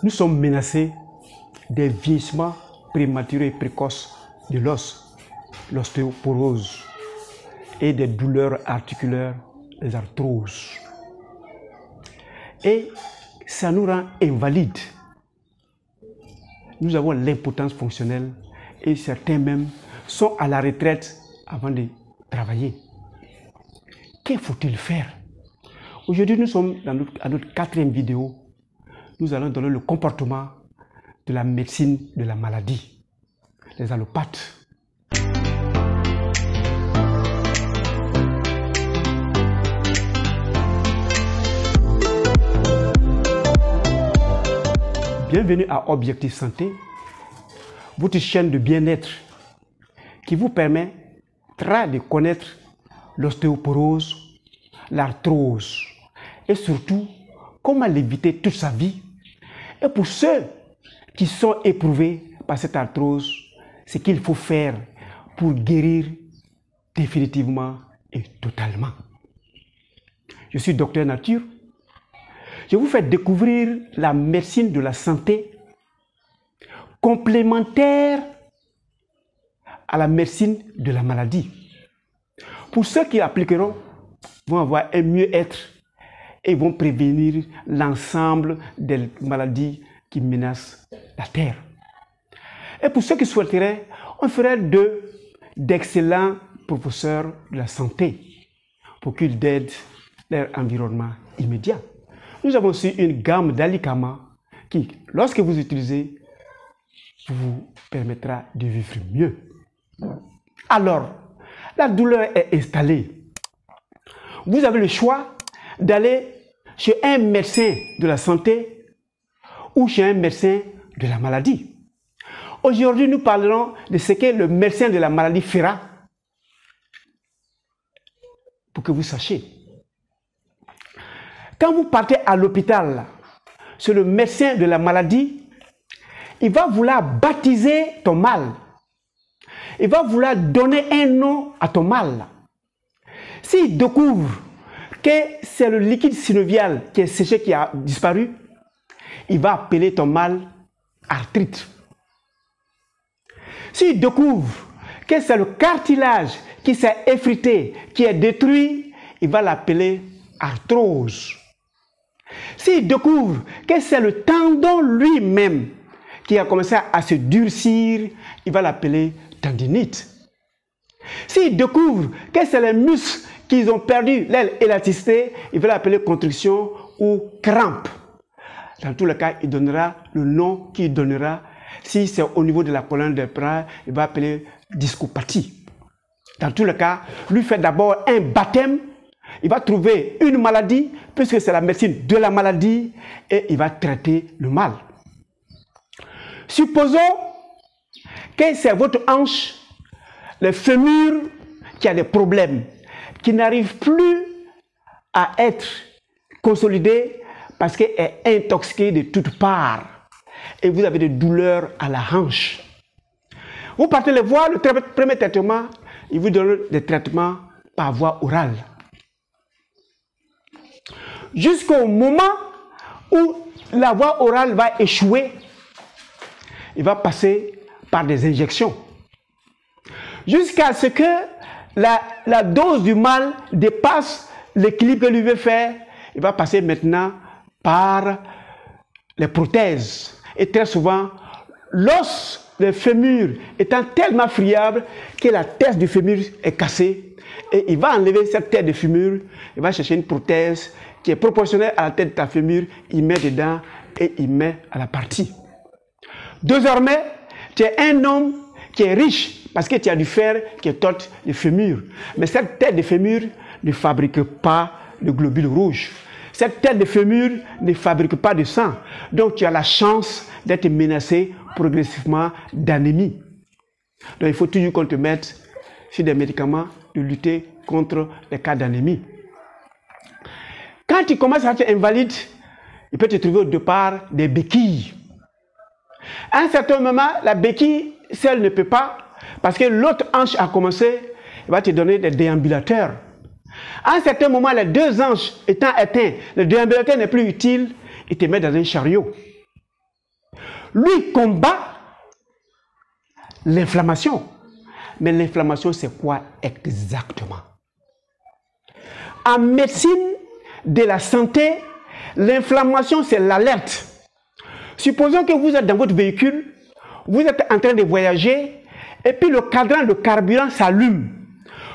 Nous sommes menacés des vieillissements prématurés et précoces de l'os, l'ostéoporose, et des douleurs articulaires, les arthroses. Et ça nous rend invalides. Nous avons l'impotence fonctionnelle et certains même sont à la retraite avant de travailler. Que faut-il faire? Aujourd'hui, nous sommes à notre 4e vidéo. Nous allons donner le comportement de la médecine de la maladie, les allopathes. Bienvenue à Objectif Santé, votre chaîne de bien-être qui vous permettra de connaître l'ostéoporose, l'arthrose et surtout comment l'éviter toute sa vie. Et pour ceux qui sont éprouvés par cette arthrose, ce qu'il faut faire pour guérir définitivement et totalement. Je suis Docteur Nature. Je vous fais découvrir la médecine de la santé complémentaire à la médecine de la maladie. Pour ceux qui appliqueront, vont avoir un mieux-être et vont prévenir l'ensemble des maladies qui menacent la Terre. Et pour ceux qui souhaiteraient, on ferait d'excellents professeurs de la santé pour qu'ils aident leur environnement immédiat. Nous avons aussi une gamme d'alicaments qui, lorsque vous utilisez, vous permettra de vivre mieux. Alors, la douleur est installée. Vous avez le choix d'aller chez un médecin de la santé ou chez un médecin de la maladie. Aujourd'hui, nous parlerons de ce que le médecin de la maladie fera pour que vous sachiez. Quand vous partez à l'hôpital, c'est le médecin de la maladie, il va vouloir baptiser ton mal. Il va vouloir donner un nom à ton mal. S'il découvre que c'est le liquide synovial qui est séché, qui a disparu, il va appeler ton mal arthrite. S'il découvre que c'est le cartilage qui s'est effrité, qui est détruit, il va l'appeler arthrose. S'il découvre que c'est le tendon lui-même qui a commencé à se durcir, il va l'appeler tendinite. S'il découvre que c'est les muscles qui ont perdu l'élasticité, il va l'appeler constriction ou crampe. Dans tous les cas, il donnera le nom qu'il donnera. Si c'est au niveau de la colonne vertébrale, il va appeler discopathie. Dans tous les cas, lui fait d'abord un baptême. Il va trouver une maladie, puisque c'est la médecine de la maladie, et il va traiter le mal. Supposons que c'est votre hanche, le fémur, qui a des problèmes, qui n'arrive plus à être consolidé parce qu'elle est intoxiquée de toutes parts. Et vous avez des douleurs à la hanche. Vous partez les voir, le premier traitement, il vous donne des traitements par voie orale. Jusqu'au moment où la voie orale va échouer, il va passer par des injections. Jusqu'à ce que la dose du mal dépasse l'équilibre que lui veut faire, il va passer maintenant par les prothèses. Et très souvent, l'os, le fémur, étant tellement friable que la tête du fémur est cassée. Et il va enlever cette tête de fémur, il va chercher une prothèse qui est proportionnelle à la tête de ta fémur, il met dedans et il met à la partie. Désormais, tu es un homme qui est riche parce que tu as du fer qui étote le fémur. Mais cette tête de fémur ne fabrique pas de globules rouges. Cette tête de fémur ne fabrique pas de sang. Donc tu as la chance d'être menacé progressivement d'anémie. Donc il faut toujours qu'on te mette sur des médicaments de lutter contre les cas d'anémie. Quand tu commences à être invalide, il peut te trouver au départ des béquilles. À un certain moment, la béquille, si elle ne peut pas, parce que l'autre hanche a commencé, il va te donner des déambulateurs. À un certain moment, les deux hanches étant éteintes, le déambulateur n'est plus utile, il te met dans un chariot. Lui combat l'inflammation. Mais l'inflammation, c'est quoi exactement? En médecine de la santé, l'inflammation, c'est l'alerte. Supposons que vous êtes dans votre véhicule, vous êtes en train de voyager, et puis le cadran de carburant s'allume.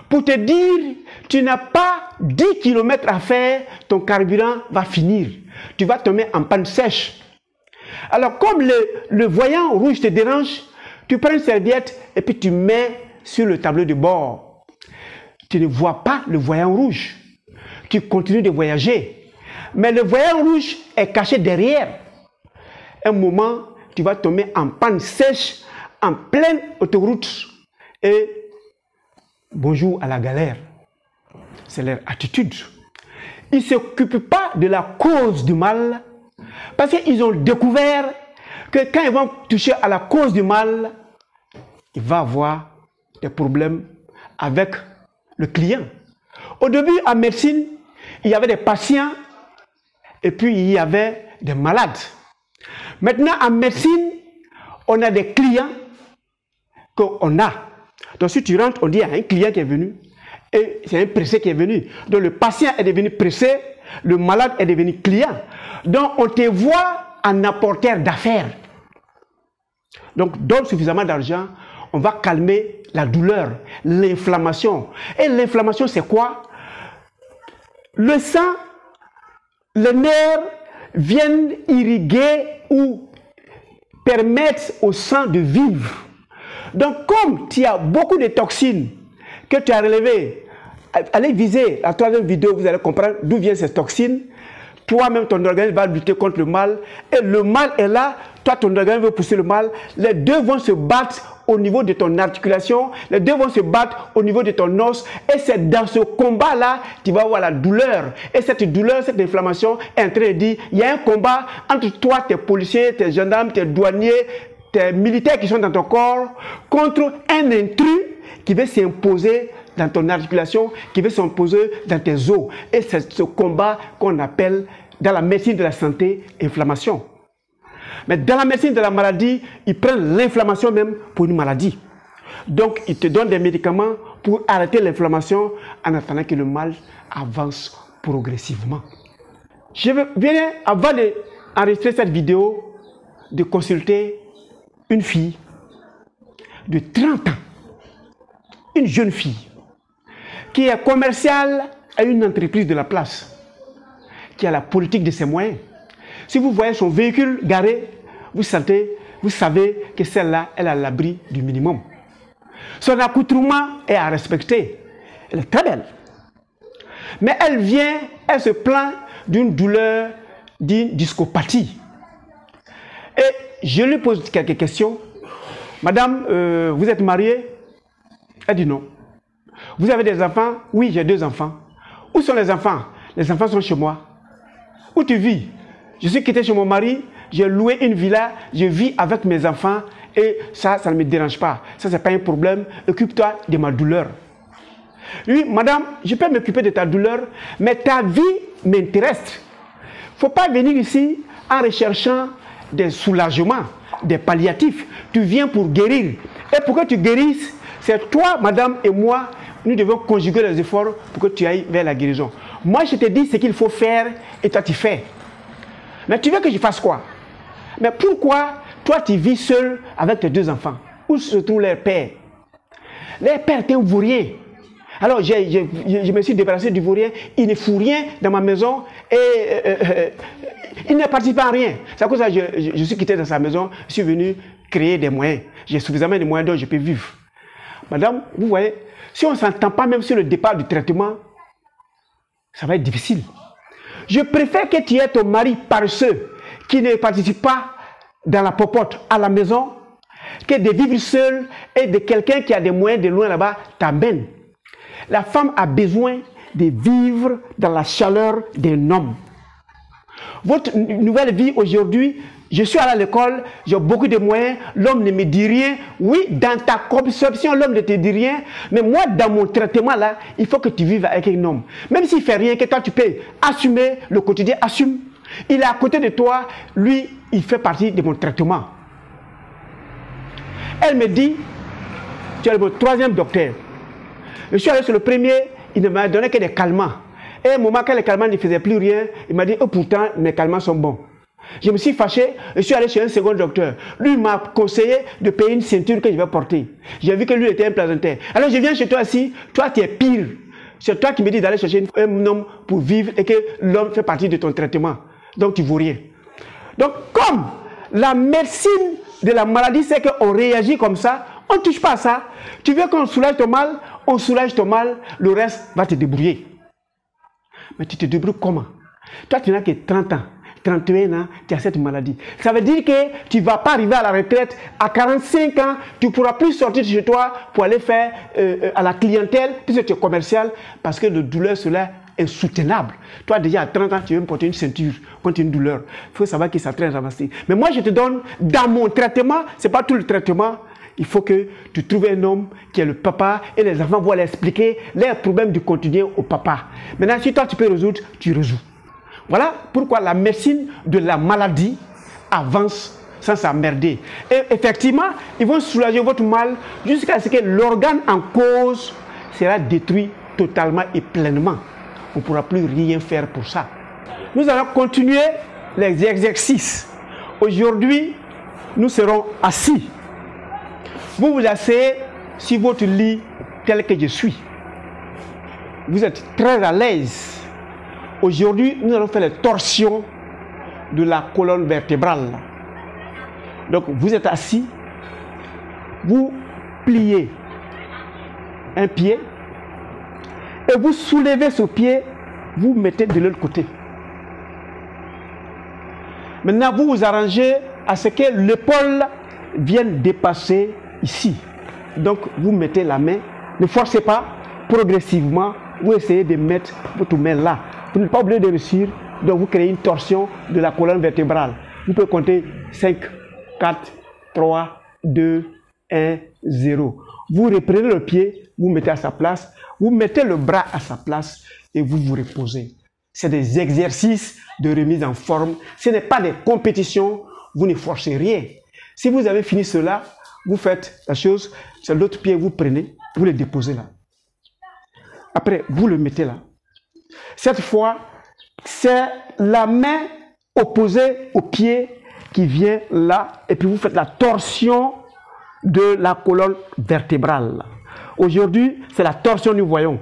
Pour te dire, tu n'as pas 10 km à faire, ton carburant va finir. Tu vas tomber en panne sèche. Alors, comme le voyant rouge te dérange, tu prends une serviette et puis tu mets sur le tableau de bord. Tu ne vois pas le voyant rouge. Tu continues de voyager. Mais le voyant rouge est caché derrière. Un moment, tu vas tomber en panne sèche, en pleine autoroute. Et bonjour à la galère. C'est leur attitude. Ils ne s'occupent pas de la cause du mal. Parce qu'ils ont découvert que quand ils vont toucher à la cause du mal, il va avoir des problèmes avec le client. Au début, en médecine, il y avait des patients et puis il y avait des malades. Maintenant, en médecine, on a des clients qu'on a. Donc, si tu rentres, on dit il y a un client qui est venu et c'est un pressé qui est venu. Donc, le patient est devenu pressé, le malade est devenu client. Donc, on te voit en apporteur d'affaires. Donc, donne suffisamment d'argent, on va calmer la douleur, l'inflammation. Et l'inflammation, c'est quoi? Le sang, les nerfs viennent irriguer ou permettre au sang de vivre. Donc, comme tu as beaucoup de toxines que tu as relevées, allez viser la troisième vidéo, vous allez comprendre d'où viennent ces toxines. Toi-même, ton organisme va lutter contre le mal. Et le mal est là. Toi, ton organisme veut pousser le mal. Les deux vont se battre au niveau de ton articulation. Les deux vont se battre au niveau de ton os. Et c'est dans ce combat-là que tu vas avoir la douleur. Et cette douleur, cette inflammation est en train de dire, il y a un combat entre toi, tes policiers, tes gendarmes, tes douaniers, tes militaires qui sont dans ton corps, contre un intrus qui veut s'imposer dans ton articulation, qui veut s'imposer dans tes os. Et c'est ce combat qu'on appelle, dans la médecine de la santé, inflammation. Mais dans la médecine de la maladie, ils prennent l'inflammation même pour une maladie. Donc, ils te donnent des médicaments pour arrêter l'inflammation en attendant que le mal avance progressivement. Je viens, avant d'enregistrer cette vidéo, de consulter une fille de 30 ans, une jeune fille, qui est commerciale à une entreprise de la place, qui a la politique de ses moyens. Si vous voyez son véhicule garé, vous savez que celle-là, elle a l'abri du minimum. Son accoutrement est à respecter. Elle est très belle. Mais elle vient, elle se plaint d'une douleur, d'une discopathie. Et je lui pose quelques questions. Madame, vous êtes mariée? Elle dit non. Vous avez des enfants? Oui, j'ai 2 enfants. Où sont les enfants? Les enfants sont chez moi. Où tu vis? Je suis quitté chez mon mari, j'ai loué une villa, je vis avec mes enfants et ça ne me dérange pas. Ça, ce n'est pas un problème. Occupe-toi de ma douleur. Oui, madame, je peux m'occuper de ta douleur, mais ta vie m'intéresse. Il ne faut pas venir ici en recherchant des soulagements, des palliatifs. Tu viens pour guérir. Et pour que tu guérisses, c'est toi, madame, et moi, nous devons conjuguer les efforts pour que tu ailles vers la guérison. Moi, je te dis ce qu'il faut faire et toi, tu fais. Mais tu veux que je fasse quoi? Mais pourquoi toi, tu vis seul avec tes 2 enfants? Où se trouve leur père? Leur père est un vaurien. Alors, je me suis débarrassé du vaurien. Il ne fout rien dans ma maison et il ne participe à rien. C'est à cause de ça que je suis quitté dans sa maison. Je suis venu créer des moyens. J'ai suffisamment de moyens dont je peux vivre. Madame, vous voyez, si on ne s'entend pas même sur le départ du traitement, ça va être difficile. Je préfère que tu aies ton mari paresseux qui ne participe pas dans la popote à la maison que de vivre seul et de quelqu'un qui a des moyens de loin là-bas t'amène. La femme a besoin de vivre dans la chaleur d'un homme. Votre nouvelle vie aujourd'hui, je suis allé à l'école, j'ai beaucoup de moyens, l'homme ne me dit rien. Oui, dans ta conception, l'homme ne te dit rien. Mais moi, dans mon traitement là, il faut que tu vives avec un homme. Même s'il ne fait rien, que toi tu peux assumer le quotidien, assume. Il est à côté de toi, lui, il fait partie de mon traitement. Elle me dit, tu es le troisième docteur. Je suis allé sur le premier, il ne m'a donné que des calmants. Et au moment quand les calmants ne faisaient plus rien, il m'a dit, oh, pourtant, mes calmants sont bons. Je me suis fâché, je suis allé chez un second docteur. Lui m'a conseillé de payer une ceinture que je vais porter. J'ai vu que lui était un plaisantin. Alors je viens chez toi aussi, toi tu es pire. C'est toi qui me dis d'aller chercher un homme pour vivre et que l'homme fait partie de ton traitement. Donc tu ne vaux rien. Donc comme la médecine de la maladie, c'est qu'on réagit comme ça, on ne touche pas à ça. Tu veux qu'on soulage ton mal, on soulage ton mal, le reste va te débrouiller. Mais tu te débrouilles comment? Toi tu n'as que 30 ans. 31 ans, tu as cette maladie. Ça veut dire que tu ne vas pas arriver à la retraite. À 45 ans, tu ne pourras plus sortir de chez toi pour aller faire à la clientèle, puisque tu es commercial, parce que la douleur, cela est insoutenable. Toi, déjà à 30 ans, tu veux me porter une ceinture contre une douleur. Il faut savoir que ça très avancé. Mais moi, je te donne, dans mon traitement, ce n'est pas tout le traitement. Il faut que tu trouves un homme qui est le papa et les enfants vont leur expliquer les problèmes du quotidien au papa. Maintenant, si toi, tu peux résoudre, tu résous. Voilà pourquoi la médecine de la maladie avance sans s'emmerder. Et effectivement, ils vont soulager votre mal jusqu'à ce que l'organe en cause sera détruit totalement et pleinement. On ne pourra plus rien faire pour ça. Nous allons continuer les exercices. Aujourd'hui, nous serons assis. Vous vous asseyez sur votre lit tel que je suis. Vous êtes très à l'aise. Aujourd'hui, nous allons faire les torsions de la colonne vertébrale. Donc, vous êtes assis, vous pliez un pied et vous soulevez ce pied, vous mettez de l'autre côté. Maintenant, vous vous arrangez à ce que l'épaule vienne dépasser ici. Donc, vous mettez la main, ne forcez pas, progressivement, vous essayez de mettre votre main là. Vous n'êtes pas obligé de réussir, donc vous créez une torsion de la colonne vertébrale. Vous pouvez compter 5, 4, 3, 2, 1, 0. Vous reprenez le pied, vous mettez à sa place, vous mettez le bras à sa place et vous vous reposez. C'est des exercices de remise en forme. Ce n'est pas des compétitions, vous ne forcez rien. Si vous avez fini cela, vous faites la chose, c'est l'autre pied, vous prenez, vous le déposez là. Après, vous le mettez là. Cette fois, c'est la main opposée au pied qui vient là et puis vous faites la torsion de la colonne vertébrale. Aujourd'hui, c'est la torsion nous voyons.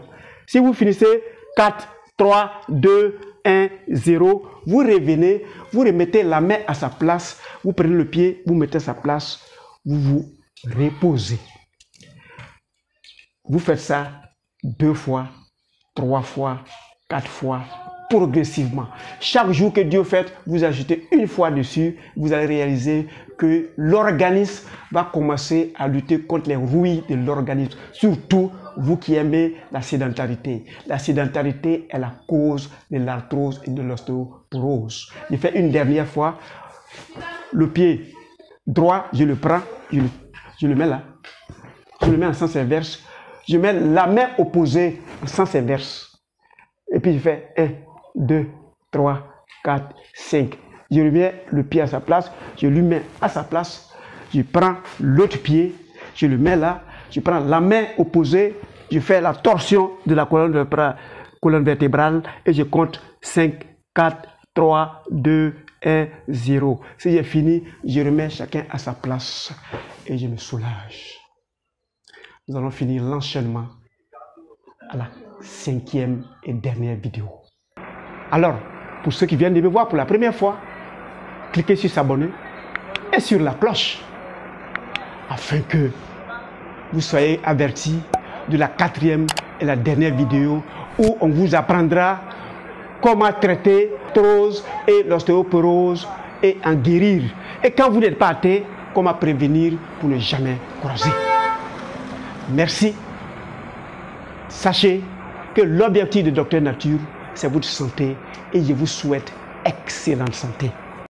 Si vous finissez 4, 3, 2, 1, 0, vous revenez, vous remettez la main à sa place, vous prenez le pied, vous mettez à sa place, vous vous reposez. Vous faites ça 2 fois, 3 fois, 4 fois, progressivement. Chaque jour que Dieu fait, vous ajoutez une fois dessus, vous allez réaliser que l'organisme va commencer à lutter contre les rouilles de l'organisme. Surtout, vous qui aimez la sédentarité. La sédentarité est la cause de l'arthrose et de l'ostéoporose. Je fais une dernière fois. Le pied droit, je le prends, je le mets là. Je le mets en sens inverse. Je mets la main opposée en sens inverse. Et puis je fais 1, 2, 3, 4, 5. Je remets le pied à sa place, je lui mets à sa place. Je prends l'autre pied, je le mets là. Je prends la main opposée, je fais la torsion de la colonne vertébrale et je compte 5, 4, 3, 2, 1, 0. Si j'ai fini, je remets chacun à sa place et je me soulage. Nous allons finir l'enchaînement à la 5e et dernière vidéo. Alors, pour ceux qui viennent de me voir pour la première fois, cliquez sur s'abonner et sur la cloche afin que vous soyez avertis de la 4e et la dernière vidéo où on vous apprendra comment traiter l'arthrose et l'ostéoporose et en guérir. Et quand vous n'êtes pas atteint, comment prévenir pour ne jamais croiser. Merci. Sachez que l'objectif de Docteur Nature, c'est votre santé et je vous souhaite excellente santé.